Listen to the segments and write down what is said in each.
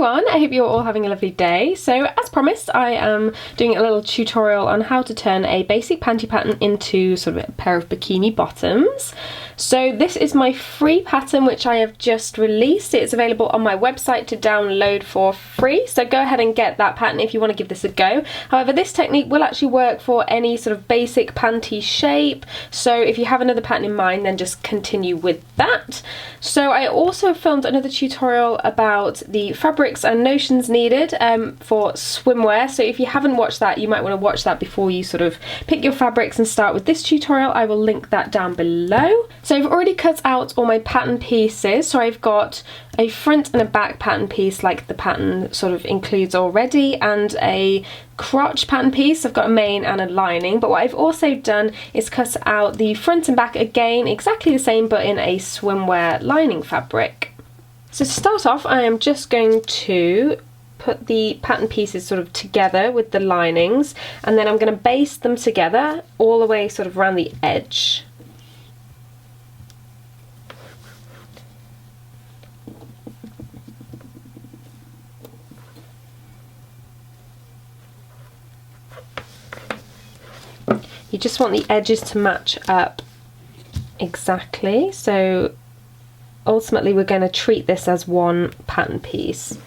everyone, I hope you're all having a lovely day. So as promised, I am doing a little tutorial on how to turn a basic panty pattern into sort of a pair of bikini bottoms. So this is my free pattern which I have just released. It's available on my website to download for free, so go ahead and get that pattern if you want to give this a go. However, this technique will actually work for any sort of basic panty shape, so if you have another pattern in mind then just continue with that. So I also filmed another tutorial about the fabrics and notions needed for swimwear, so if you haven't watched that you might want to watch that before you sort of pick your fabrics and start with this tutorial. I will link that down below. So I've already cut out all my pattern pieces, so I've got a front and a back pattern piece like the pattern sort of includes already, and a crotch pattern piece. I've got a main and a lining, but what I've also done is cut out the front and back again exactly the same but in a swimwear lining fabric. So to start off, I am just going to put the pattern pieces sort of together with the linings, and then I'm going to baste them together all the way sort of around the edge. You just want the edges to match up exactly, so ultimately we're going to treat this as one pattern piece.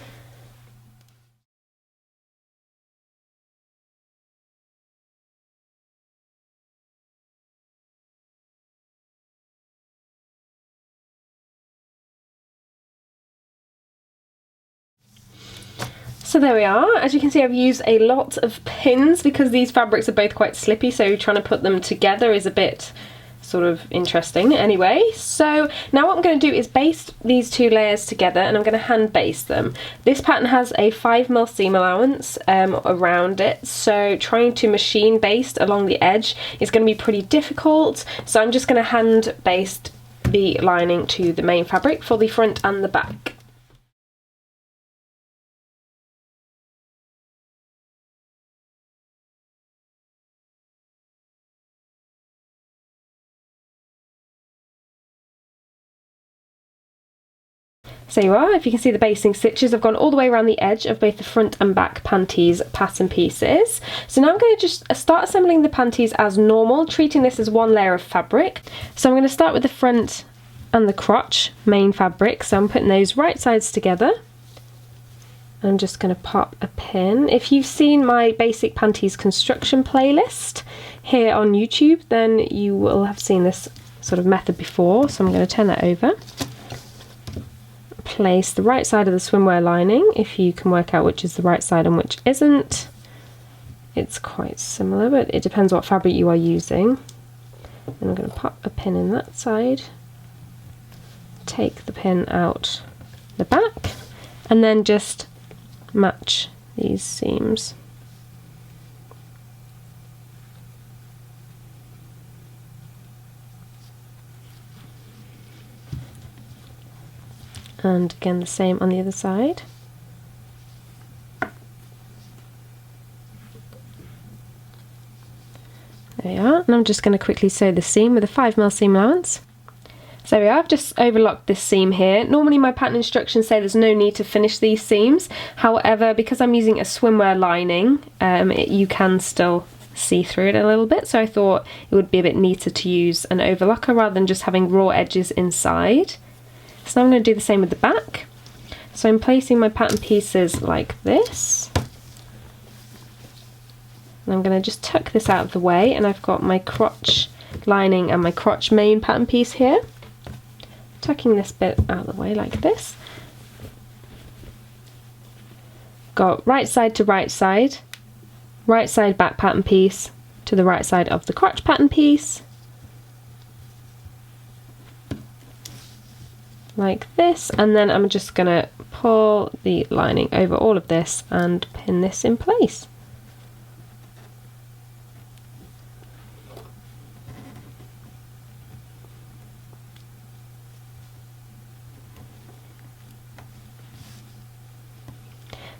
So there we are. As you can see, I've used a lot of pins because these fabrics are both quite slippy, so trying to put them together is a bit sort of interesting. Anyway, so now what I'm going to do is baste these two layers together, and I'm going to hand baste them. This pattern has a 5mm seam allowance around it, so trying to machine baste along the edge is going to be pretty difficult, so I'm just going to hand baste the lining to the main fabric for the front and the back. So you are, if you can see the basting stitches, I've gone all the way around the edge of both the front and back panties pattern pieces. So now I'm going to just start assembling the panties as normal, treating this as one layer of fabric. So I'm going to start with the front and the crotch main fabric, so I'm putting those right sides together. I'm just going to pop a pin. If you've seen my basic panties construction playlist here on YouTube, then you will have seen this sort of method before, so I'm going to turn that over. Place the right side of the swimwear lining, if you can work out which is the right side and which isn't. It's quite similar, but it depends what fabric you are using. And I'm going to pop a pin in that side, take the pin out the back, and then just match these seams. And again the same on the other side. There we are, and I'm just going to quickly sew the seam with a 5mm seam allowance. So there we are, I've just overlocked this seam here. Normally my pattern instructions say there's no need to finish these seams, however because I'm using a swimwear lining you can still see through it a little bit, so I thought it would be a bit neater to use an overlocker rather than just having raw edges inside. So now I'm going to do the same with the back. So I'm placing my pattern pieces like this. And I'm going to just tuck this out of the way, and I've got my crotch lining and my crotch main pattern piece here. Tucking this bit out of the way like this. Got right side to right side back pattern piece to the right side of the crotch pattern piece. Like this, and then I'm just going to pull the lining over all of this and pin this in place.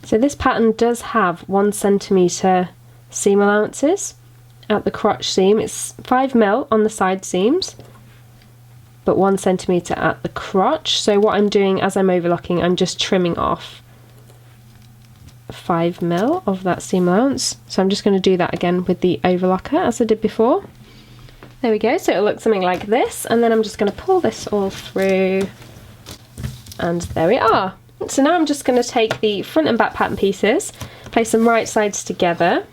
So this pattern does have 1cm seam allowances at the crotch seam. It's 5mm on the side seams, but 1cm at the crotch. So what I'm doing as I'm overlocking, I'm just trimming off 5mm of that seam allowance. So I'm just going to do that again with the overlocker as I did before. There we go, so it'll look something like this, and then I'm just going to pull this all through, and there we are. So now I'm just going to take the front and back pattern pieces, place them right sides together,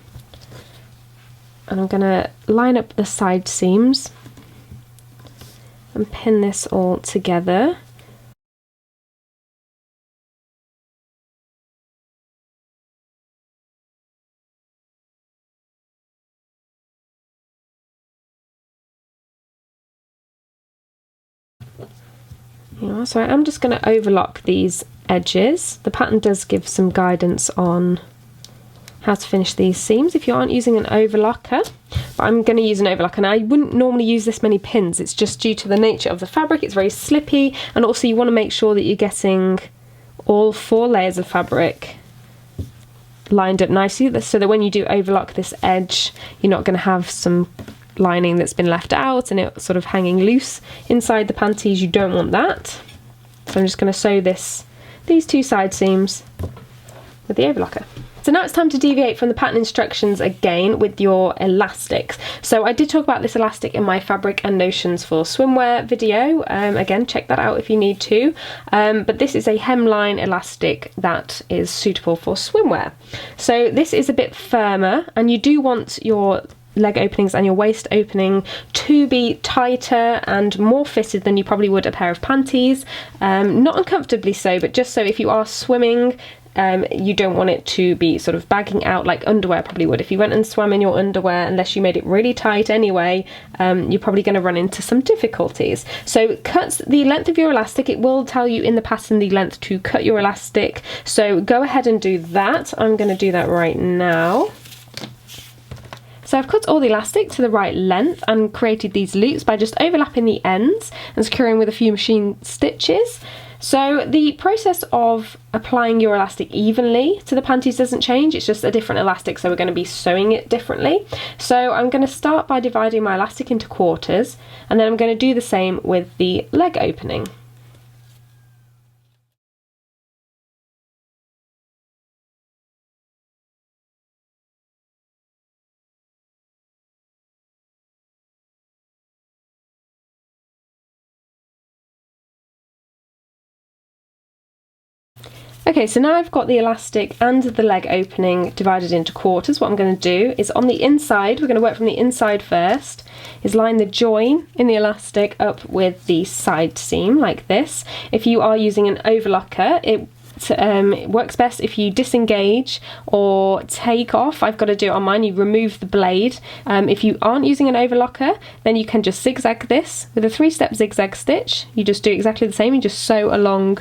and I'm going to line up the side seams and pin this all together. Yeah, so I'm just going to overlock these edges. The pattern does give some guidance on how to finish these seams if you aren't using an overlocker, but I'm going to use an overlocker. Now, I wouldn't normally use this many pins, it's just due to the nature of the fabric. It's very slippy, and also you want to make sure that you're getting all 4 layers of fabric lined up nicely, so that when you do overlock this edge, you're not going to have some lining that's been left out and it sort of hanging loose inside the panties. You don't want that. So I'm just going to sew these 2 side seams with the overlocker. So now it's time to deviate from the pattern instructions again with your elastics. So I did talk about this elastic in my fabric and notions for swimwear video. Again, check that out if you need to. But this is a hemline elastic that is suitable for swimwear. So this is a bit firmer, and you do want your leg openings and your waist opening to be tighter and more fitted than you probably would a pair of panties. Not uncomfortably so, but just so if you are swimming, you don't want it to be sort of bagging out like underwear probably would. If you went and swam in your underwear, unless you made it really tight anyway, you're probably going to run into some difficulties. So cut the length of your elastic. It will tell you in the pattern the length to cut your elastic, so go ahead and do that. I'm going to do that right now. So I've cut all the elastic to the right length and created these loops by just overlapping the ends and securing with a few machine stitches. So the process of applying your elastic evenly to the panties doesn't change, it's just a different elastic, so we're going to be sewing it differently. So I'm going to start by dividing my elastic into quarters, and then I'm going to do the same with the leg opening. Okay, so now I've got the elastic and the leg opening divided into quarters. What I'm going to do is on the inside, we're going to work from the inside first, is line the join in the elastic up with the side seam like this. If you are using an overlocker, it works best if you disengage or take off. I've got to do it on mine. You remove the blade. If you aren't using an overlocker, then you can just zigzag this with a 3-step zigzag stitch. You just do exactly the same. You just sew along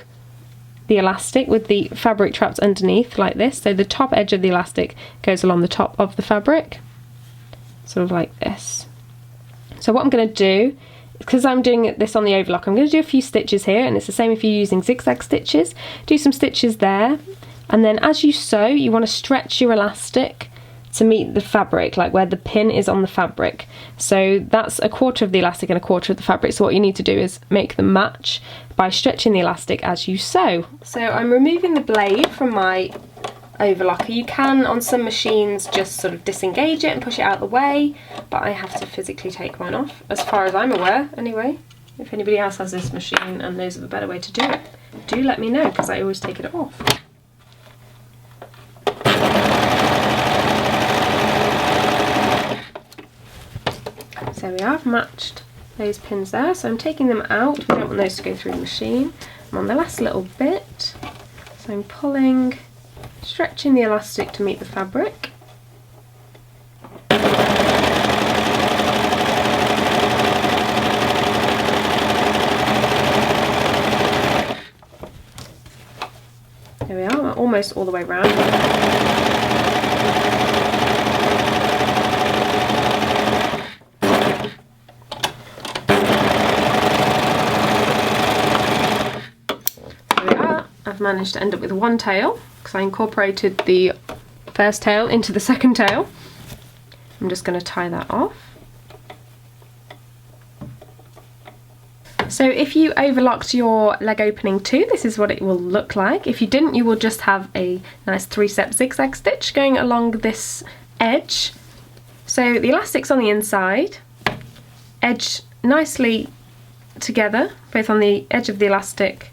the elastic with the fabric trapped underneath like this. So the top edge of the elastic goes along the top of the fabric, sort of like this. So what I'm going to do, because I'm doing this on the overlock, I'm going to do a few stitches here, and it's the same if you're using zigzag stitches. Do some stitches there, and then as you sew, you want to stretch your elastic to meet the fabric, like where the pin is on the fabric. So that's a quarter of the elastic and a quarter of the fabric, so what you need to do is make them match by stretching the elastic as you sew. So I'm removing the blade from my overlocker. You can, on some machines, just sort of disengage it and push it out of the way, but I have to physically take mine off, as far as I'm aware anyway. If anybody else has this machine and knows of a better way to do it, do let me know, because I always take it off. So we have matched those pins there, so I'm taking them out. We don't want those to go through the machine. I'm on the last little bit, so I'm pulling, stretching the elastic to meet the fabric. There we are, almost all the way around. I've managed to end up with one tail because I incorporated the first tail into the second tail. I'm just going to tie that off. So if you overlocked your leg opening too, this is what it will look like. If you didn't, you will just have a nice 3-step zigzag stitch going along this edge. So the elastic's on the inside, edge nicely together, both on the edge of the elastic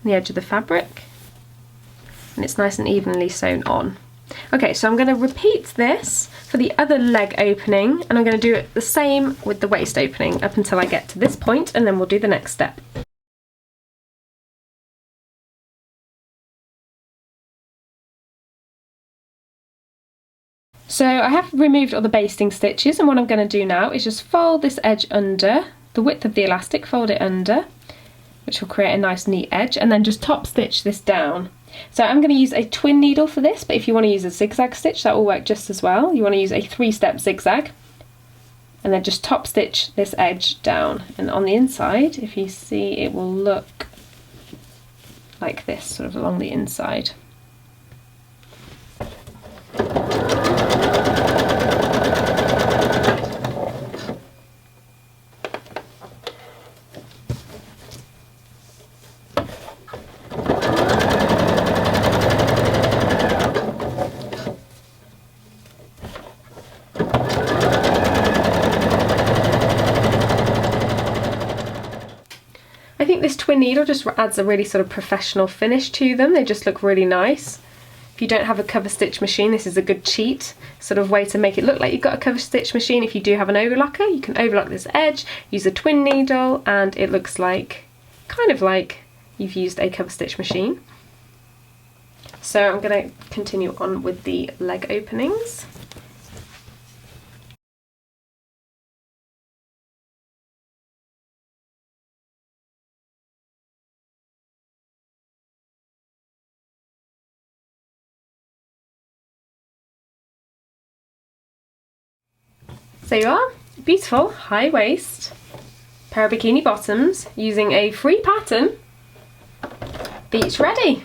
and the edge of the fabric, and it's nice and evenly sewn on. Okay, so I'm going to repeat this for the other leg opening, and I'm going to do it the same with the waist opening up until I get to this point, and then we'll do the next step. So I have removed all the basting stitches, and what I'm going to do now is just fold this edge under, the width of the elastic, fold it under, which will create a nice neat edge, and then just top stitch this down. So I'm going to use a twin needle for this, but if you want to use a zigzag stitch, that will work just as well. You want to use a 3-step zigzag, and then just top stitch this edge down. And on the inside, if you see, it will look like this, sort of along the inside. I think this twin needle just adds a really sort of professional finish to them. They just look really nice. If you don't have a cover stitch machine, this is a good cheat sort of way to make it look like you've got a cover stitch machine. If you do have an overlocker, you can overlock this edge, use a twin needle, and it looks like, kind of like you've used a cover stitch machine. So I'm going to continue on with the leg openings. So you are, beautiful high waist pair of bikini bottoms using a free pattern. Beach ready.